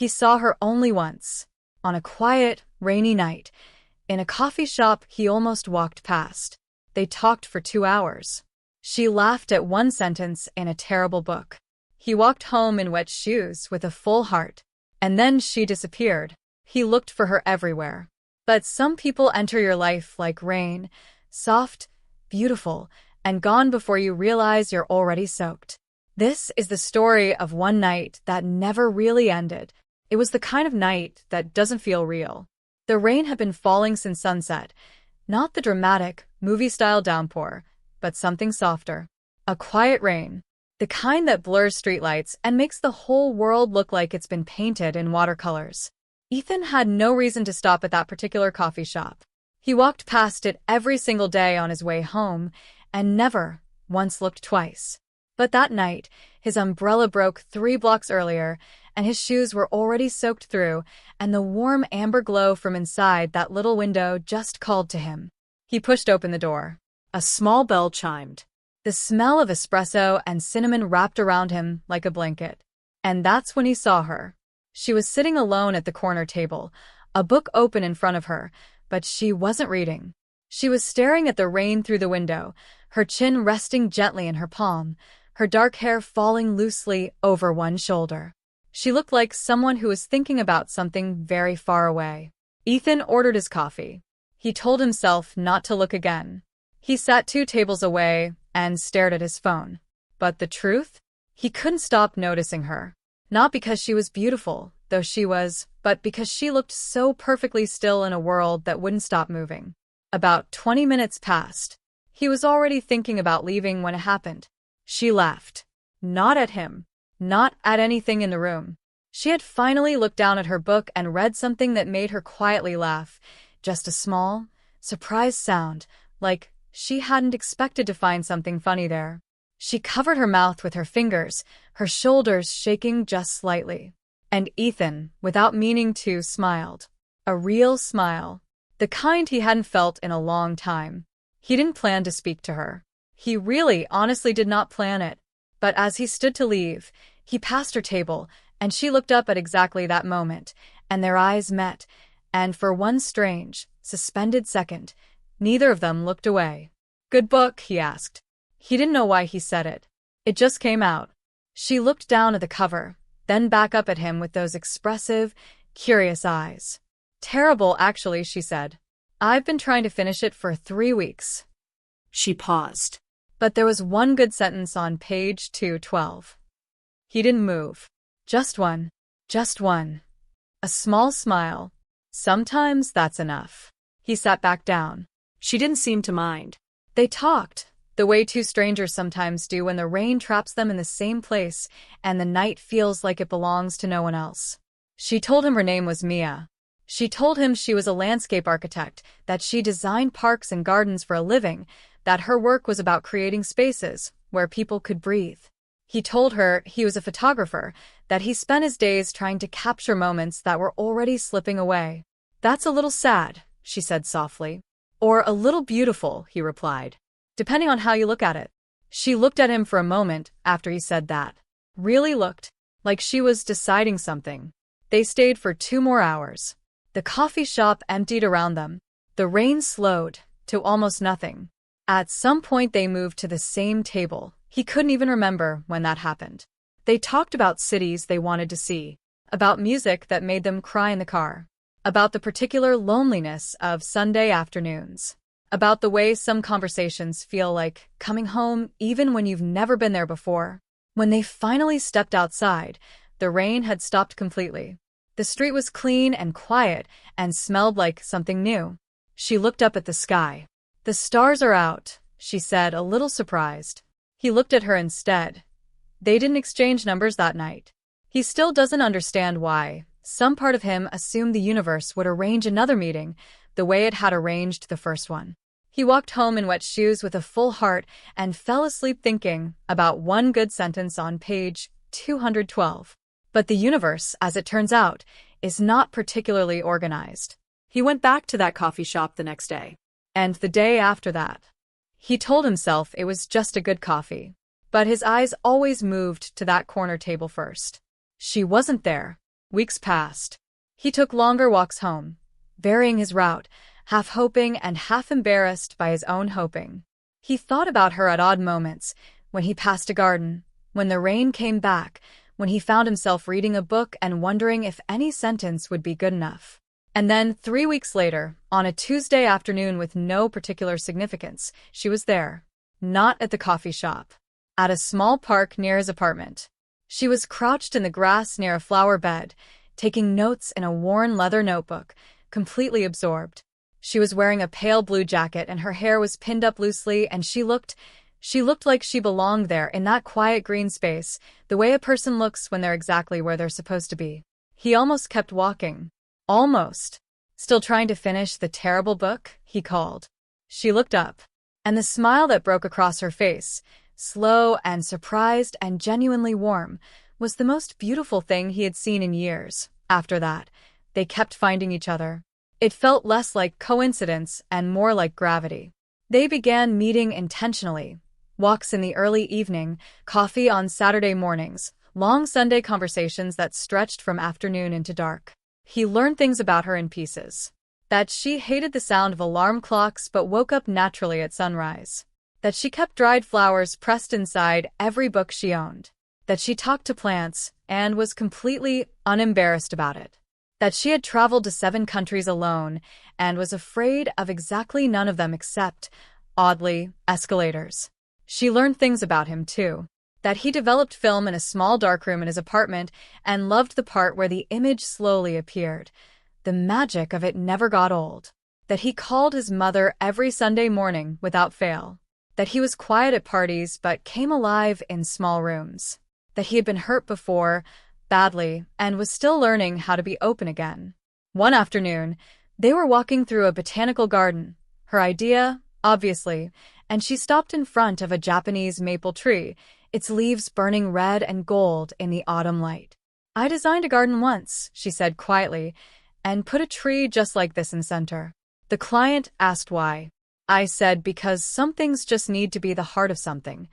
He saw her only once, on a quiet, rainy night, in a coffee shop he almost walked past. They talked for 2 hours. She laughed at one sentence in a terrible book. He walked home in wet shoes with a full heart. And then she disappeared. He looked for her everywhere. But some people enter your life like rain, soft, beautiful, and gone before you realize you're already soaked. This is the story of one night that never really ended. It was the kind of night that doesn't feel real. The rain had been falling since sunset, not the dramatic, movie-style downpour, but something softer. A quiet rain. The kind that blurs streetlights and makes the whole world look like it's been painted in watercolors. Ethan had no reason to stop at that particular coffee shop. He walked past it every single day on his way home and never once looked twice. But that night, his umbrella broke 3 blocks earlier, and his shoes were already soaked through, and the warm amber glow from inside that little window just called to him. He pushed open the door. A small bell chimed. The smell of espresso and cinnamon wrapped around him like a blanket. And that's when he saw her. She was sitting alone at the corner table, a book open in front of her, but she wasn't reading. She was staring at the rain through the window, her chin resting gently in her palm, her dark hair falling loosely over one shoulder. She looked like someone who was thinking about something very far away. Ethan ordered his coffee. He told himself not to look again. He sat 2 tables away and stared at his phone. But the truth? He couldn't stop noticing her. Not because she was beautiful, though she was, but because she looked so perfectly still in a world that wouldn't stop moving. About 20 minutes passed. He was already thinking about leaving when it happened. She laughed. Not at him. Not at anything in the room. She had finally looked down at her book and read something that made her quietly laugh. Just a small, surprised sound, like she hadn't expected to find something funny there. She covered her mouth with her fingers, her shoulders shaking just slightly. And Ethan, without meaning to, smiled. A real smile. The kind he hadn't felt in a long time. He didn't plan to speak to her. He really, honestly did not plan it. But as he stood to leave, he passed her table, and she looked up at exactly that moment, and their eyes met, and for one strange, suspended second, neither of them looked away. "Good book?" he asked. He didn't know why he said it. It just came out. She looked down at the cover, then back up at him with those expressive, curious eyes. "Terrible, actually," she said. "I've been trying to finish it for 3 weeks." She paused. But there was one good sentence on page 212. He didn't move. Just one. Just one. A small smile. Sometimes that's enough. He sat back down. She didn't seem to mind. They talked, the way 2 strangers sometimes do when the rain traps them in the same place and the night feels like it belongs to no one else. She told him her name was Mia. She told him she was a landscape architect, that she designed parks and gardens for a living, that her work was about creating spaces where people could breathe. He told her he was a photographer, that he spent his days trying to capture moments that were already slipping away. "That's a little sad," she said softly. "Or a little beautiful," he replied. "Depending on how you look at it." She looked at him for a moment after he said that. Really looked like she was deciding something. They stayed for 2 more hours. The coffee shop emptied around them. The rain slowed to almost nothing. At some point they moved to the same table. He couldn't even remember when that happened. They talked about cities they wanted to see, about music that made them cry in the car, about the particular loneliness of Sunday afternoons, about the way some conversations feel like coming home even when you've never been there before. When they finally stepped outside, the rain had stopped completely. The street was clean and quiet and smelled like something new. She looked up at the sky. "The stars are out," she said, a little surprised. He looked at her instead. They didn't exchange numbers that night. He still doesn't understand why. Some part of him assumed the universe would arrange another meeting, the way it had arranged the first one. He walked home in wet shoes with a full heart and fell asleep thinking about one good sentence on page 212. But the universe, as it turns out, is not particularly organized. He went back to that coffee shop the next day. And the day after that. He told himself it was just a good coffee. But his eyes always moved to that corner table first. She wasn't there. Weeks passed. He took longer walks home, varying his route, half hoping and half embarrassed by his own hoping. He thought about her at odd moments, when he passed a garden, when the rain came back, when he found himself reading a book and wondering if any sentence would be good enough. And then, 3 weeks later, on a Tuesday afternoon with no particular significance, she was there. Not at the coffee shop. At a small park near his apartment. She was crouched in the grass near a flower bed, taking notes in a worn leather notebook, completely absorbed. She was wearing a pale blue jacket and her hair was pinned up loosely, and she looked like she belonged there in that quiet green space, the way a person looks when they're exactly where they're supposed to be. He almost kept walking. Almost. Still trying to finish the terrible book, he called. She looked up, and the smile that broke across her face, slow and surprised and genuinely warm, was the most beautiful thing he had seen in years. After that, they kept finding each other. It felt less like coincidence and more like gravity. They began meeting intentionally. Walks in the early evening, coffee on Saturday mornings, long Sunday conversations that stretched from afternoon into dark. He learned things about her in pieces. That she hated the sound of alarm clocks but woke up naturally at sunrise. That she kept dried flowers pressed inside every book she owned. That she talked to plants and was completely unembarrassed about it. That she had traveled to 7 countries alone and was afraid of exactly none of them except, oddly, escalators. She learned things about him, too. That he developed film in a small darkroom in his apartment and loved the part where the image slowly appeared. The magic of it never got old. That he called his mother every Sunday morning without fail. That he was quiet at parties but came alive in small rooms. That he had been hurt before, badly, and was still learning how to be open again. One afternoon, they were walking through a botanical garden. Her idea, obviously, and she stopped in front of a Japanese maple tree, its leaves burning red and gold in the autumn light. "I designed a garden once," she said quietly, "and put a tree just like this in center." The client asked why. I said, because some things just need to be the heart of something.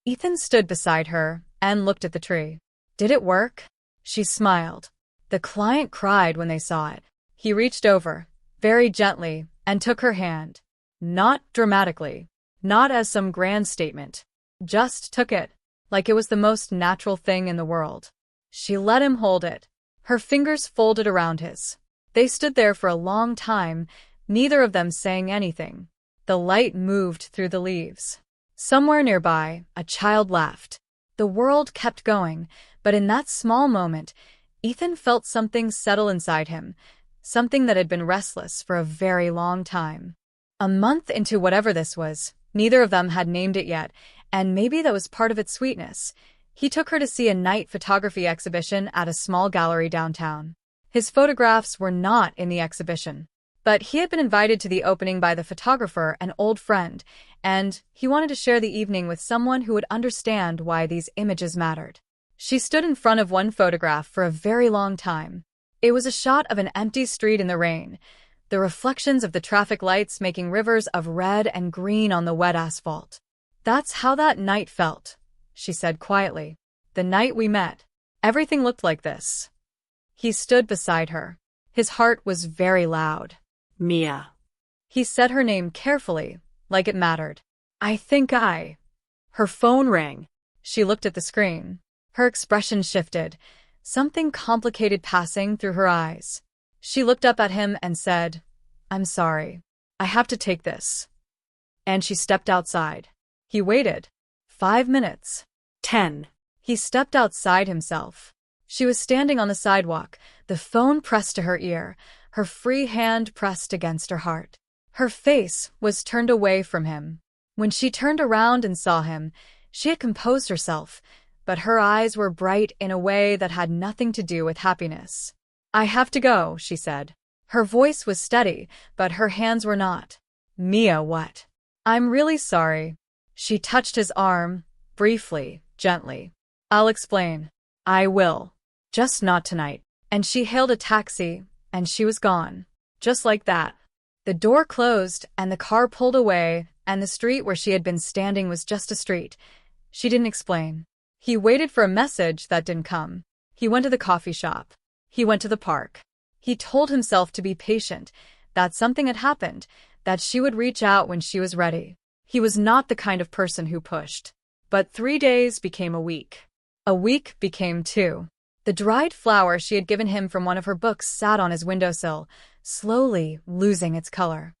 Ethan stood beside her and looked at the tree. Did it work? She smiled. The client cried when they saw it. He reached over, very gently, and took her hand. Not dramatically, not as some grand statement. Just took it, like it was the most natural thing in the world. She let him hold it, her fingers folded around his. They stood there for a long time, neither of them saying anything. The light moved through the leaves. Somewhere nearby, a child laughed. The world kept going, but in that small moment, Ethan felt something settle inside him, something that had been restless for a very long time. A month into whatever this was, neither of them had named it yet, and maybe that was part of its sweetness. He took her to see a night photography exhibition at a small gallery downtown. His photographs were not in the exhibition, but he had been invited to the opening by the photographer, an old friend, and he wanted to share the evening with someone who would understand why these images mattered. She stood in front of one photograph for a very long time. It was a shot of an empty street in the rain, the reflections of the traffic lights making rivers of red and green on the wet asphalt. "That's how that night felt," she said quietly. "The night we met. Everything looked like this." He stood beside her. His heart was very loud. "Mia." He said her name carefully, like it mattered. Her phone rang. She looked at the screen. Her expression shifted, something complicated passing through her eyes. She looked up at him and said, "I'm sorry. I have to take this." And she stepped outside. He waited. 5 minutes. 10. He stepped outside himself. She was standing on the sidewalk, the phone pressed to her ear, her free hand pressed against her heart. Her face was turned away from him. When she turned around and saw him, she had composed herself, but her eyes were bright in a way that had nothing to do with happiness. "I have to go," she said. Her voice was steady, but her hands were not. "Mia, what?" "I'm really sorry." She touched his arm, briefly, gently. "I'll explain." "I will. Just not tonight." And she hailed a taxi, and she was gone. Just like that. The door closed, and the car pulled away, and the street where she had been standing was just a street. She didn't explain. He waited for a message that didn't come. He went to the coffee shop. He went to the park. He told himself to be patient, that something had happened, that she would reach out when she was ready. He was not the kind of person who pushed. But 3 days became a week. A week became 2. The dried flower she had given him from one of her books sat on his windowsill, slowly losing its color.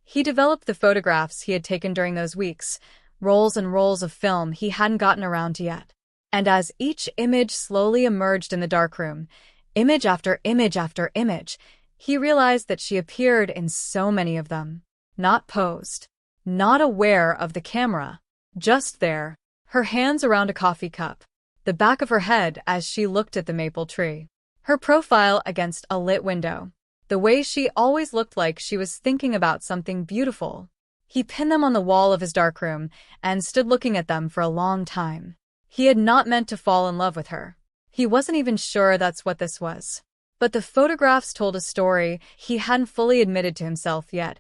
He developed the photographs he had taken during those weeks, rolls and rolls of film he hadn't gotten around to yet. And as each image slowly emerged in the darkroom, image after image after image, he realized that she appeared in so many of them. Not posed, not aware of the camera, just there, her hands around a coffee cup, the back of her head as she looked at the maple tree, her profile against a lit window, the way she always looked like she was thinking about something beautiful. He pinned them on the wall of his darkroom and stood looking at them for a long time. He had not meant to fall in love with her. He wasn't even sure that's what this was. But the photographs told a story he hadn't fully admitted to himself yet,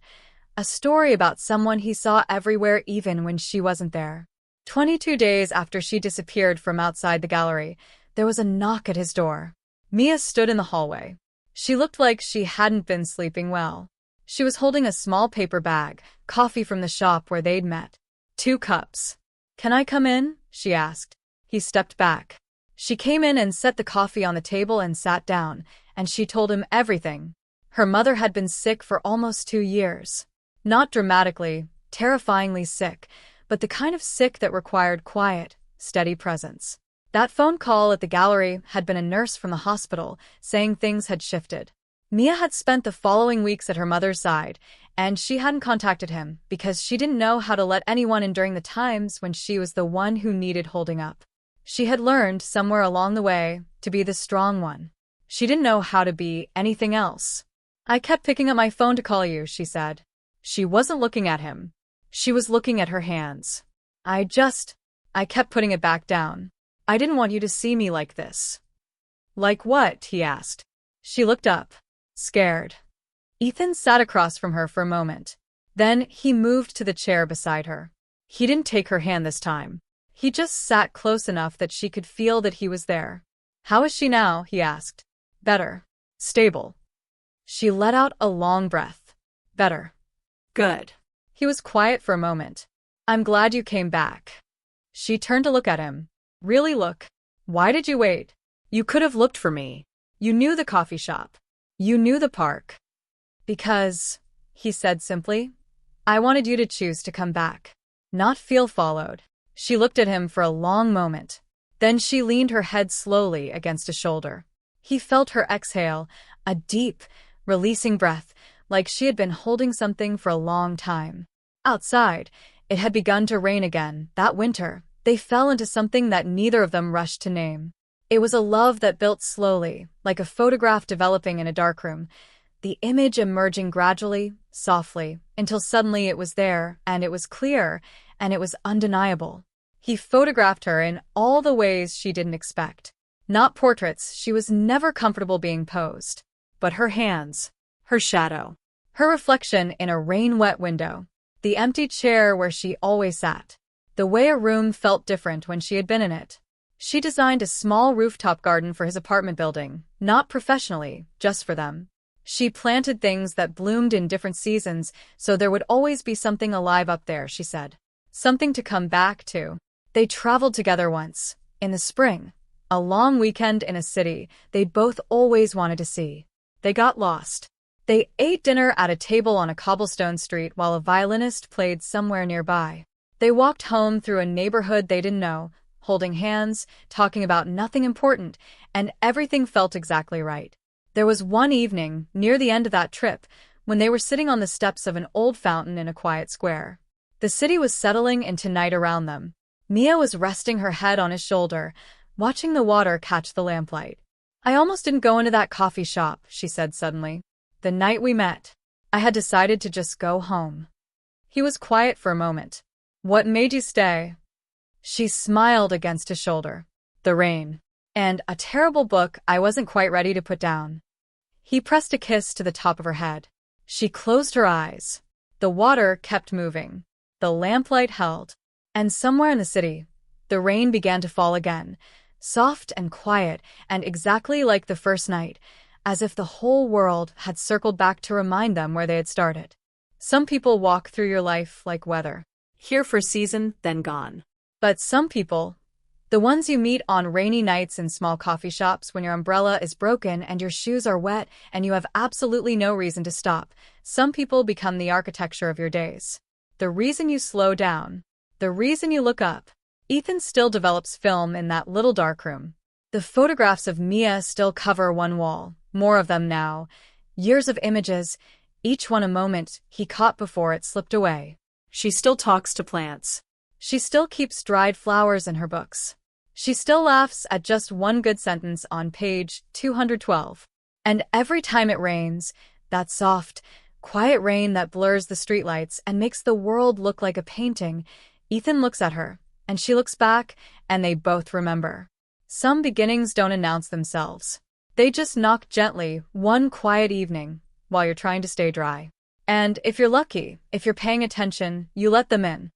a story about someone he saw everywhere even when she wasn't there. 22 days after she disappeared from outside the gallery, there was a knock at his door. Mia stood in the hallway. She looked like she hadn't been sleeping well. She was holding a small paper bag, coffee from the shop where they'd met. 2 cups. "Can I come in?" she asked. He stepped back. She came in and set the coffee on the table and sat down, and she told him everything. Her mother had been sick for almost 2 years. Not dramatically, terrifyingly sick, but the kind of sick that required quiet, steady presence. That phone call at the gallery had been a nurse from the hospital saying things had shifted. Mia had spent the following weeks at her mother's side, and she hadn't contacted him because she didn't know how to let anyone in during the times when she was the one who needed holding up. She had learned somewhere along the way to be the strong one. She didn't know how to be anything else. "I kept picking up my phone to call you," she said. She wasn't looking at him. She was looking at her hands. I kept putting it back down. I didn't want you to see me like this." "Like what?" he asked. She looked up, scared. Ethan sat across from her for a moment. Then he moved to the chair beside her. He didn't take her hand this time. He just sat close enough that she could feel that he was there. "How is she now?" he asked. "Better. Stable." She let out a long breath. "Better." Good. He was quiet for a moment. "I'm glad you came back." She turned to look at him. "Really look? Why did you wait? You could have looked for me. You knew the coffee shop. You knew the park." "Because," he said simply, "I wanted you to choose to come back, not feel followed." She looked at him for a long moment. Then she leaned her head slowly against a shoulder. He felt her exhale, a deep, releasing breath, like she had been holding something for a long time. Outside, it had begun to rain again. That winter, they fell into something that neither of them rushed to name. It was a love that built slowly, like a photograph developing in a darkroom, the image emerging gradually, softly, until suddenly it was there, and it was clear, and it was undeniable. He photographed her in all the ways she didn't expect. Not portraits, she was never comfortable being posed. But her hands, her shadow, her reflection in a rain-wet window, the empty chair where she always sat, the way a room felt different when she had been in it. She designed a small rooftop garden for his apartment building, not professionally, just for them. She planted things that bloomed in different seasons, so there would always be something alive up there, she said. Something to come back to. They traveled together once, in the spring, a long weekend in a city they'd both always wanted to see. They got lost. They ate dinner at a table on a cobblestone street while a violinist played somewhere nearby. They walked home through a neighborhood they didn't know, holding hands, talking about nothing important, and everything felt exactly right. There was one evening, near the end of that trip, when they were sitting on the steps of an old fountain in a quiet square. The city was settling into night around them. Mia was resting her head on his shoulder, watching the water catch the lamplight. "I almost didn't go into that coffee shop," she said suddenly. "The night we met, I had decided to just go home." He was quiet for a moment. "What made you stay?" She smiled against his shoulder. "The rain. And a terrible book I wasn't quite ready to put down." He pressed a kiss to the top of her head. She closed her eyes. The water kept moving. The lamplight held. And somewhere in the city, the rain began to fall again, soft and quiet, and exactly like the first night, as if the whole world had circled back to remind them where they had started. Some people walk through your life like weather. Here for a season, then gone. But some people, the ones you meet on rainy nights in small coffee shops when your umbrella is broken and your shoes are wet and you have absolutely no reason to stop, some people become the architecture of your days. The reason you slow down. The reason you look up. Ethan still develops film in that little darkroom. The photographs of Mia still cover one wall, more of them now. Years of images, each one a moment he caught before it slipped away. She still talks to plants. She still keeps dried flowers in her books. She still laughs at just one good sentence on page 212. And every time it rains, that soft, quiet rain that blurs the streetlights and makes the world look like a painting, Ethan looks at her, and she looks back, and they both remember. Some beginnings don't announce themselves. They just knock gently one quiet evening while you're trying to stay dry. And if you're lucky, if you're paying attention, you let them in.